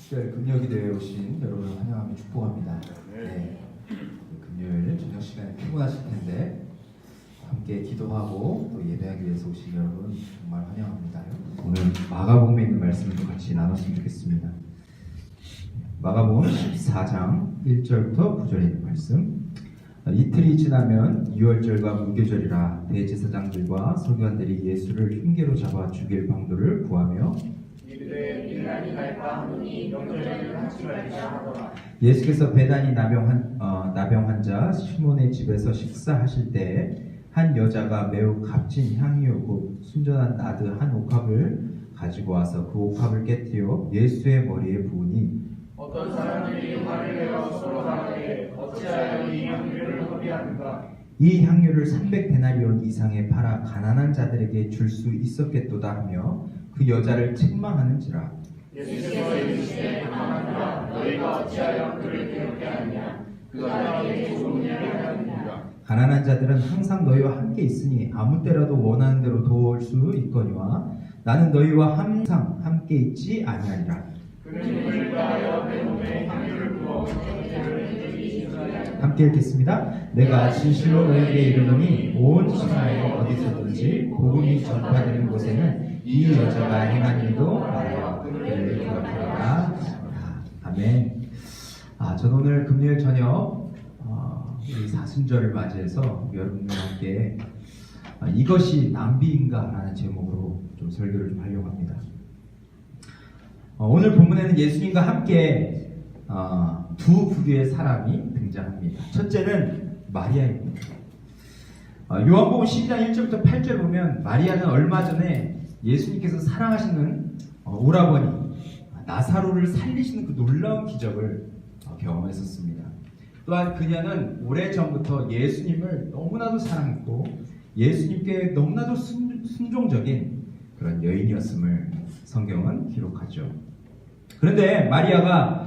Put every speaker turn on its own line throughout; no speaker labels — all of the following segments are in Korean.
특별 금요기도에 오신 여러분 환영하며 축복합니다. 네. 금요일 저녁 시간에 피곤하실 텐데 함께 기도하고 또 예배하기 위해서 오신 여러분 정말 환영합니다. 오늘 마가복음에 있는 말씀을 좀 같이 나눴으면 좋겠습니다. 마가복음 14장 1절부터 9절에 있는 말씀. 이틀이 지나면 유월절과 무교절이라 대제사장들과 서기관들이 예수를 흉계로 잡아 죽일 방도를 구하며 예수께서 베다니 나병 환자 시몬의 집에서 식사하실 때에 한 여자가 매우 값진 향유 곧 순전한 나드 한 옥합을 가지고 와서 그 옥합을 깨뜨려 예수의 머리에 부으니
어떤 사람들이 화를 내어 서로 말하되 어찌하여 이 향유를 허비하는가.
이 향유를 300데나리온 이상에 팔아 가난한 자들에게 줄 수 있었겠도다 하며 그 여자를 책망하는지라.
예수께서 이르시되 가만두라. 너희가 어찌하여 그를 괴롭게 하느냐. 그가 나에게 좋은 일을 하느니라.
가난한 자들은 항상 너희와 함께 있으니 아무 때라도 원하는 대로 도울 수 있거니와 나는 너희와 항상 함께 있지 아니하리라.
그는 눈을 다하여 내 몸에 향유를 부어
함께 읽겠습니다. 내가 진실로 너희에게 이르노니 온 천하에 어디서든지 복음이 전파되는 곳에는 이 여자가 행한 일도 말하여 그를 기억하리라. 아멘. 저는 오늘 금요일 저녁 우리 사순절을 맞이해서 여러분과 함께 이것이 낭비인가 라는 제목으로 좀 설교를 좀 하려고 합니다. 오늘 본문에는 예수님과 함께 두 부류의 사람이 등장합니다. 첫째는 마리아입니다. 요한복음 12장 1절부터 8절 보면 마리아는 얼마 전에 예수님께서 사랑하시는 오라버니 나사로를 살리시는 그 놀라운 기적을 경험했었습니다. 또한 그녀는 오래전부터 예수님을 너무나도 사랑했고 예수님께 너무나도 순종적인 그런 여인이었음을 성경은 기록하죠. 그런데 마리아가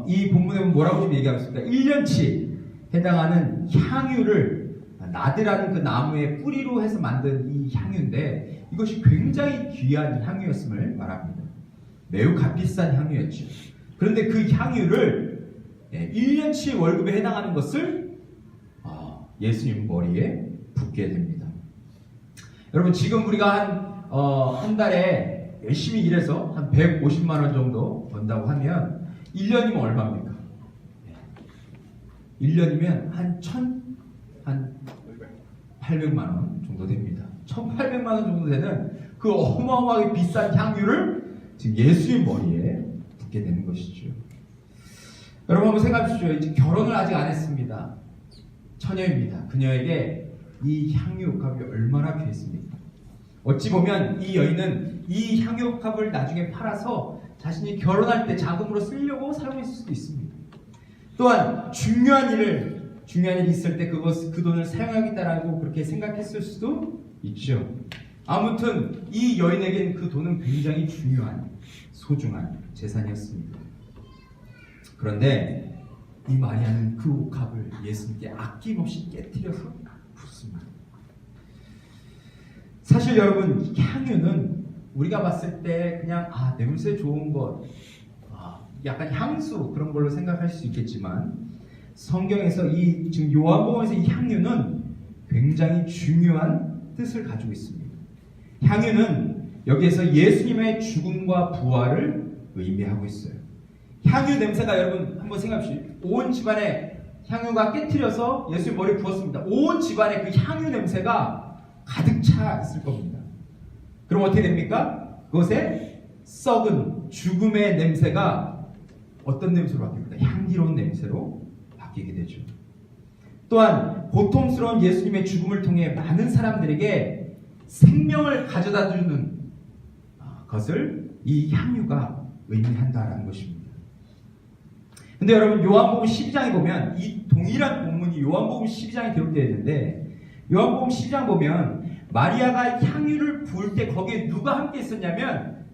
이 본문에 보면 뭐라고 좀 얘기하고 있습니까? 1년치 해당하는 향유를 나드라는 그 나무의 뿌리로 해서 만든 이 향유인데 이것이 굉장히 귀한 향유였음을 말합니다. 매우 값비싼 향유였죠. 그런데 그 향유를 1년치 월급에 해당하는 것을 예수님 머리에 붓게 됩니다. 여러분 지금 우리가 한 달에 열심히 일해서 한 150만 원 정도 번다고 하면 1년이면 얼마입니까? 1년이면 한 800만 원 정도 됩니다. 1800만 원 정도 되는 그 어마어마하게 비싼 향유를 지금 예수의 머리에 붓게 되는 것이죠. 여러분 한번 생각해 보십시오. 이제 결혼을 아직 안 했습니다. 처녀입니다. 그녀에게 이 향유값이 얼마나 귀했습니까? 어찌 보면 이 여인은 이 향유값을 나중에 팔아서 자신이 결혼할 때 자금으로 쓰려고 사용했을 수도 있습니다. 또한 중요한 일이 있을 때 그 돈을 사용하겠다라고 그렇게 생각했을 수도 있죠. 아무튼 이 여인에겐 그 돈은 굉장히 중요한 소중한 재산이었습니다. 그런데 이 마리아는 그 옥합을 예수님께 아낌없이 깨뜨려서 붓습니다. 사실 여러분 향유는 우리가 봤을 때 그냥 냄새 좋은 것 약간 향수 그런 걸로 생각할 수 있겠지만 성경에서 지금 요한복음에서 이 향유는 굉장히 중요한 뜻을 가지고 있습니다. 향유는 여기에서 예수님의 죽음과 부활을 의미하고 있어요. 향유 냄새가 여러분 한번 생각해 보십시오. 온 집안에 향유가 깨트려서 예수님 머리에 부었습니다. 온 집안에 그 향유 냄새가 가득 차 있을 겁니다. 그럼 어떻게 됩니까? 그것에 썩은 죽음의 냄새가 어떤 냄새로 바뀝니까? 향기로운 냄새로 바뀌게 되죠. 또한 고통스러운 예수님의 죽음을 통해 많은 사람들에게 생명을 가져다 주는 것을 이 향유가 의미한다라는 것입니다. 근데 여러분 요한복음 12장에 보면 이 동일한 본문이 요한복음 12장에 기록되어 있는데 요한복음 12장 보면 마리아가 향유를 부을 때 거기에 누가 함께 있었냐면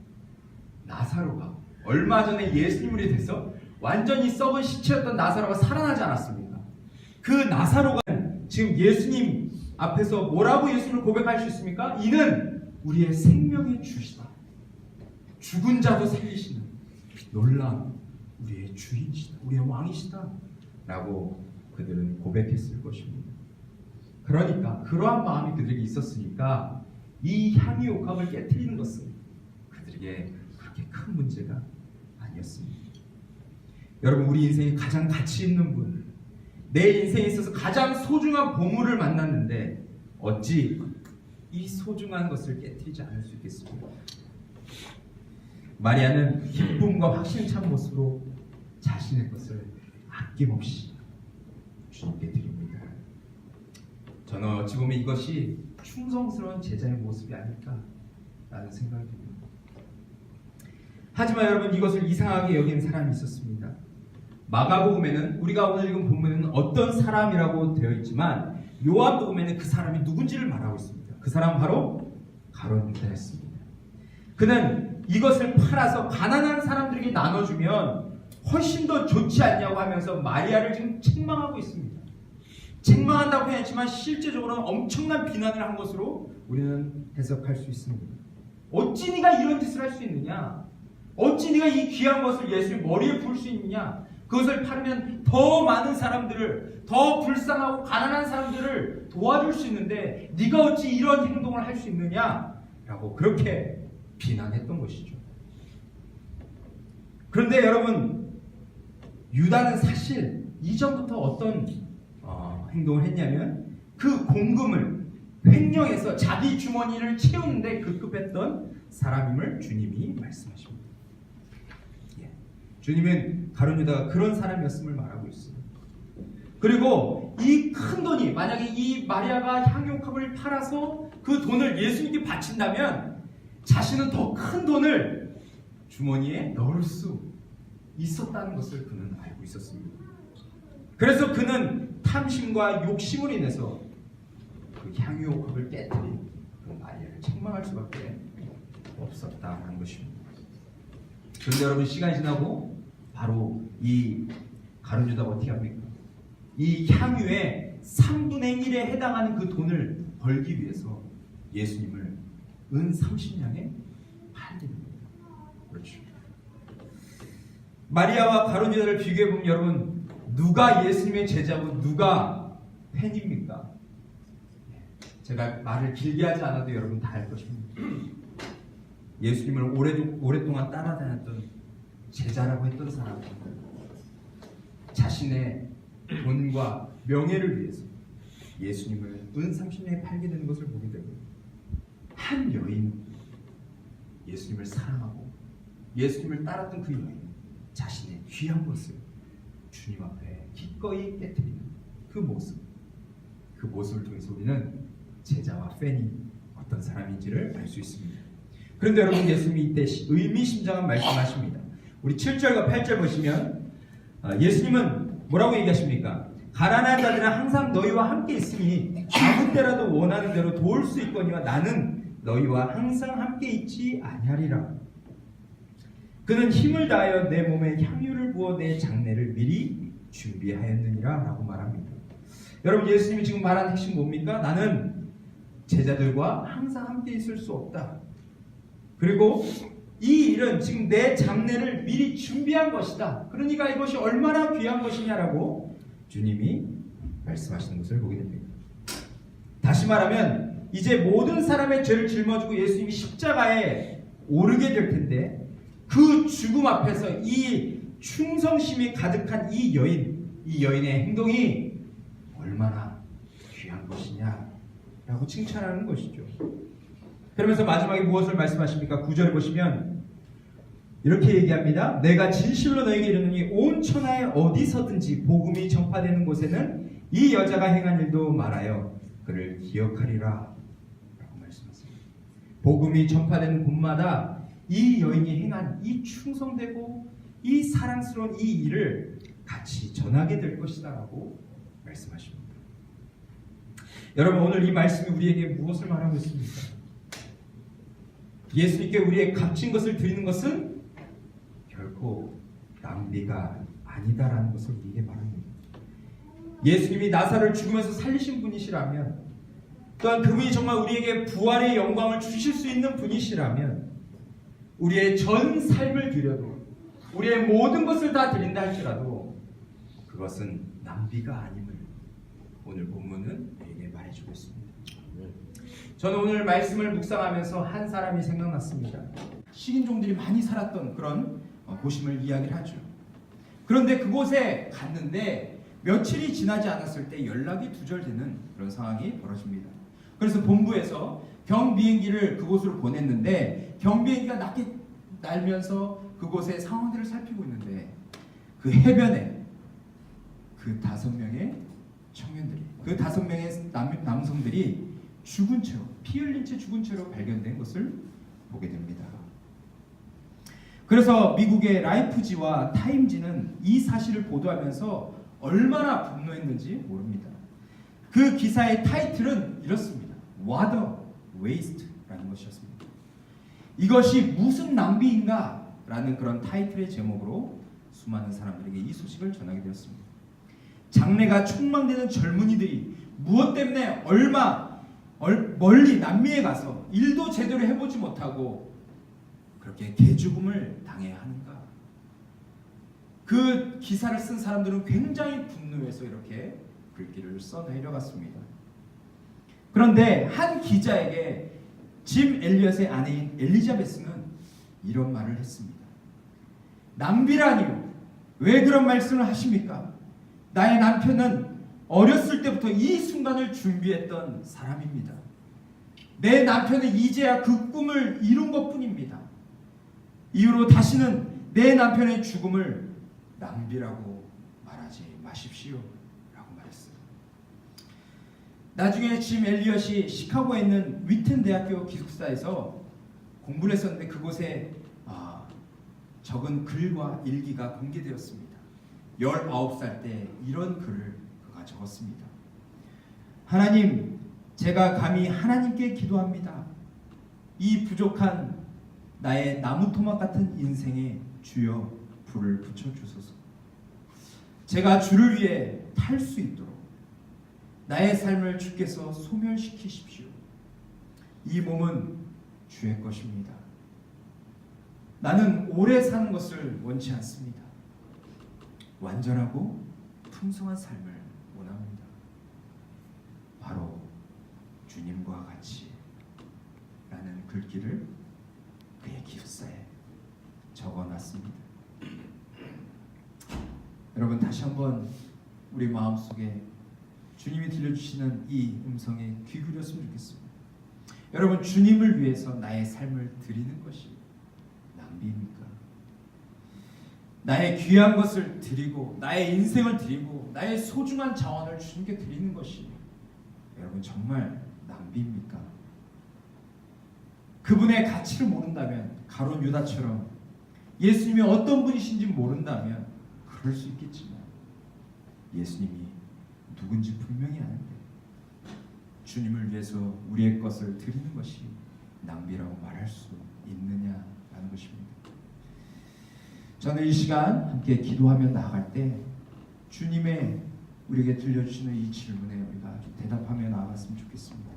나사로가 얼마 전에 예수님을 대해서 완전히 썩은 시체였던 나사로가 살아나지 않았습니까? 그 나사로가 지금 예수님 앞에서 뭐라고 예수님을 고백할 수 있습니까? 이는 우리의 생명의 주시다. 죽은 자도 살리시는 놀라운 우리의 주인이시다, 우리의 왕이시다 라고 그들은 고백했을 것입니다. 그러니까 그러한 마음이 그들에게 있었으니까 이 향유옥합을 깨트리는 것은 그들에게 그렇게 큰 문제가 아니었습니다. 여러분, 우리 인생에 가장 가치 있는 분, 내 인생에 있어서 가장 소중한 보물을 만났는데 어찌 이 소중한 것을 깨트리지 않을 수 있겠습니까? 마리아는 기쁨과 확신 찬 모습으로 자신의 것을 아낌없이 주님께 드립니다. 저는 어찌 보면 이것이 충성스러운 제자의 모습이 아닐까라는 생각이 듭니다. 하지만 여러분, 이것을 이상하게 여기는 사람이 있었습니다. 마가복음에는, 우리가 오늘 읽은 본문에는 어떤 사람이라고 되어 있지만 요한복음에는 그 사람이 누군지를 말하고 있습니다. 그 사람은 바로 가룟 유다였습니다. 그는 이것을 팔아서 가난한 사람들에게 나눠주면 훨씬 더 좋지 않냐고 하면서 마리아를 지금 책망하고 있습니다. 책망한다고 표현했지만 실제적으로는 엄청난 비난을 한 것으로 우리는 해석할 수 있습니다. 어찌 네가 이런 짓을 할 수 있느냐? 어찌 네가 이 귀한 것을 예수의 머리에 부을 수 있느냐? 그것을 팔면 더 많은 사람들을, 더 불쌍하고 가난한 사람들을 도와줄 수 있는데 네가 어찌 이런 행동을 할 수 있느냐? 라고 그렇게 비난했던 것이죠. 그런데 여러분, 유다는 사실 이전부터 어떤 행동을 했냐면 그 공금을 횡령해서 자기 주머니를 채우는데 급급했던 사람임을 주님이 말씀하십니다. 주님은 가룟 유다가 그런 사람이었음을 말하고 있습니다. 그리고 이 큰 돈이, 만약에 이 마리아가 향유옥합을 팔아서 그 돈을 예수님께 바친다면 자신은 더 큰 돈을 주머니에 넣을 수 있었다는 것을 그는 알고 있었습니다. 그래서 그는 탐심과 욕심으로 인해서 그 향유옥합을 깨뜨린 그 마리아를 책망할 수밖에 없었다는 것입니다. 그런데 여러분, 시간이 지나고 바로 이 가룟 유다가 어떻게 합니까? 이 향유의 3분의 1에 해당하는 그 돈을 벌기 위해서 예수님을 은 30냥에 팔립니다. 그렇죠. 마리아와 가룟 유다를 비교해보면 여러분, 누가 예수님의 제자고 누가 팬입니까? 제가 말을 길게 하지 않아도 여러분 다 알 것입니다. 예수님을 오랫동안 따라다녔던 제자라고 했던 사람은 자신의 돈과 명예를 위해서 예수님을 은 30냥에 팔게 되는 것을 보게 되고, 한 여인, 예수님을 사랑하고 예수님을 따랐던 그 여인, 자신의 귀한 것을 주님 앞에 기꺼이 깨뜨리는 그 모습을 통해서 우리는 제자와 팬이 어떤 사람인지를 알 수 있습니다. 그런데 여러분, 예수님이 이때 의미심장한 말씀하십니다. 우리 7절과 8절 보시면 예수님은 뭐라고 얘기하십니까? 가난한 자들은 항상 너희와 함께 있으니 아무 때라도 원하는 대로 도울 수 있거니와 나는 너희와 항상 함께 있지 아니하리라. 그는 힘을 다하여 내 몸에 향유를 부어 내 장례를 미리 준비하였느니라 라고 말합니다. 여러분, 예수님이 지금 말하는 핵심 뭡니까? 나는 제자들과 항상 함께 있을 수 없다. 그리고 이 일은 지금 내 장례를 미리 준비한 것이다. 그러니까 이것이 얼마나 귀한 것이냐라고 주님이 말씀하시는 것을 보게 됩니다. 다시 말하면 이제 모든 사람의 죄를 짊어지고 예수님이 십자가에 오르게 될 텐데, 그 죽음 앞에서 이 충성심이 가득한 이 여인의 행동이 얼마나 귀한 것이냐라고 칭찬하는 것이죠. 그러면서 마지막에 무엇을 말씀하십니까? 9절 보시면 이렇게 얘기합니다. 내가 진실로 너에게 이르노니 온 천하에 어디서든지 복음이 전파되는 곳에는 이 여자가 행한 일도 말하여 그를 기억하리라 라고 말씀하십니다. 복음이 전파되는 곳마다 이 여인이 행한 이 충성되고 이 사랑스러운 이 일을 같이 전하게 될 것이다 라고 말씀하십니다. 여러분, 오늘 이 말씀이 우리에게 무엇을 말하고 있습니까? 예수님께 우리의 값진 것을 드리는 것은 결코 낭비가 아니다라는 것을 우리에게 말합니다. 예수님이 나사로를 죽으면서 살리신 분이시라면, 또한 그분이 정말 우리에게 부활의 영광을 주실 수 있는 분이시라면 우리의 전 삶을 드려도 우리의 모든 것을 다 드린다 할지라도 그것은 낭비가 아님을 오늘 본문은 우리에게 말해주고 있습니다. 저는 오늘 말씀을 묵상하면서 한 사람이 생각났습니다. 식인종들이 많이 살았던 그런 곳임을 이야기를 하죠. 그런데 그곳에 갔는데 며칠이 지나지 않았을 때 연락이 두절되는 그런 상황이 벌어집니다. 그래서 본부에서 경비행기를 그곳으로 보냈는데 경비행기가 낮게 날면서 그곳의 상황들을 살피고 있는데 그 해변에 그 5명의 청년들이, 그 5명의 남성들이 죽은 채로, 피 흘린 채 죽은 채로 발견된 것을 보게 됩니다. 그래서 미국의 라이프지와 타임지는 이 사실을 보도하면서 얼마나 분노했는지 모릅니다. 그 기사의 타이틀은 이렇습니다. What a waste라는 것이었습니다. 이것이 무슨 낭비인가? 라는 그런 타이틀의 제목으로 수많은 사람들에게 이 소식을 전하게 되었습니다. 장래가 촉망되는 젊은이들이 무엇 때문에 멀리 남미에 가서 일도 제대로 해보지 못하고 그렇게 개죽음을 당해야 하는가? 그 기사를 쓴 사람들은 굉장히 분노해서 이렇게 글귀를 써내려갔습니다. 그런데 한 기자에게 짐 엘리엇의 아내인 엘리자베스는 이런 말을 했습니다. 낭비라니요. 왜 그런 말씀을 하십니까? 나의 남편은 어렸을 때부터 이 순간을 준비했던 사람입니다. 내 남편은 이제야 그 꿈을 이룬 것뿐입니다. 이후로 다시는 내 남편의 죽음을 낭비라고 말하지 마십시오 라고 말했어요. 나중에 짐 엘리엇이 시카고에 있는 위튼 대학교 기숙사에서 공부를 했었는데 그곳에 적은 글과 일기가 공개되었습니다. 19살 때 이런 글을 그가 적었습니다. 하나님, 제가 감히 하나님께 기도합니다. 이 부족한 나의 나무 토막 같은 인생에 주여 불을 붙여주소서. 제가 주를 위해 탈 수 있도록 나의 삶을 주께서 소멸시키십시오. 이 몸은 주의 것입니다. 나는 오래 사는 것을 원치 않습니다. 완전하고 풍성한 삶을 원합니다. 바로 주님과 같이 라는 글귀를 그의 기숙사에 적어놨습니다. 여러분 다시 한번 우리 마음속에 주님이 들려주시는 이 음성에 귀 기울였으면 좋겠습니다. 여러분 주님을 위해서 나의 삶을 드리는 것이 낭비입니까? 나의 귀한 것을 드리고 나의 인생을 드리고 나의 소중한 자원을 주님께 드리는 것이 여러분 정말 낭비입니까? 그분의 가치를 모른다면 가룟 유다처럼 예수님이 어떤 분이신지 모른다면 그럴 수 있겠지만 예수님이 누군지 분명히 아는데 주님을 위해서 우리의 것을 드리는 것이 낭비라고 말할 수 있느냐라는 것입니다. 저는 이 시간 함께 기도하며 나아갈 때 주님의 우리에게 들려주시는 이 질문에 우리가 대답하며 나아갔으면 좋겠습니다.